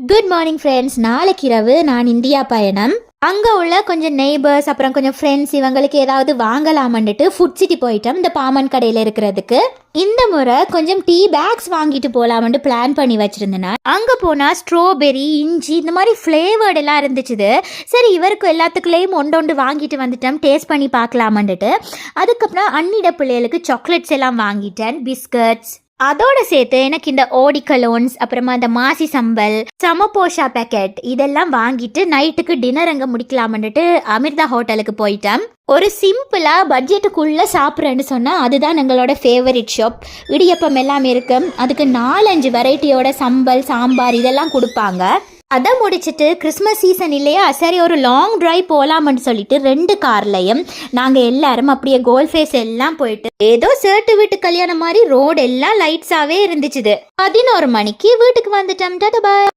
Good morning friends. நாளைக்கு இரவு நான் இந்தியா பயணம். அங்கே உள்ள கொஞ்சம் நெய்பர்ஸ் அப்புறம் கொஞ்சம் ஃப்ரெண்ட்ஸ் இவங்களுக்கு ஏதாவது வாங்கலாமன்னுட்டு ஃபுட் சிட்டி போயிட்டோம். இந்த பாமன் கடையில் இருக்கிறதுக்கு இந்த முறை கொஞ்சம் டீ பேக்ஸ் வாங்கிட்டு போகலாமன்ட்டு பிளான் பண்ணி வச்சுருந்தேன். அங்கே போனால் ஸ்ட்ராபெரி, இஞ்சி இந்த மாதிரி ஃப்ளேவர்டு எல்லாம் இருந்துச்சுது. சரி, இவருக்கு எல்லாத்துக்குள்ளேயும் ஒன்று வாங்கிட்டு வந்துட்டோம், டேஸ்ட் பண்ணி பார்க்கலாமன்ட்டு. அதுக்கப்புறம் அன்னிட பிள்ளைகளுக்கு சாக்லேட்ஸ் எல்லாம் வாங்கிட்டேன், பிஸ்கட்ஸ். அதோட சேர்த்து எனக்கு இந்த ஓடி கலோன்ஸ் அப்புறமா இந்த மாசி சம்பல், சமபோஷா பேக்கெட் இதெல்லாம் வாங்கிட்டு நைட்டுக்கு டின்னர் அங்கே முடிக்கலாமன்ட்டு அமிர்தா ஹோட்டலுக்கு போயிட்டேன். ஒரு சிம்பிளா பட்ஜெட்டுக்குள்ள சாப்பிட்றேன்னு சொன்னால் அதுதான் எங்களோட ஃபேவரட் ஷாப். இடியப்பம் எல்லாம் இருக்கும், அதுக்கு 4-5 வெரைட்டியோட சம்பல், சாம்பார் இதெல்லாம் கொடுப்பாங்க. அதை முடிச்சுட்டு கிறிஸ்மஸ் சீசன் இல்லையா, சரி ஒரு லாங் டிரைவ் போகலாம்னு சொல்லிட்டு 2 கார்லையும் நாங்கள் எல்லாரும் அப்படியே கோல் ஃபேஸ் எல்லாம் போயிட்டு ஏதோ சேர்ட்டு வீட்டு கல்யாணம் மாதிரி ரோடு எல்லாம் லைட்ஸாகவே இருந்துச்சுது. 11 மணிக்கு வீட்டுக்கு வந்துட்டோம். டாடா பாய்.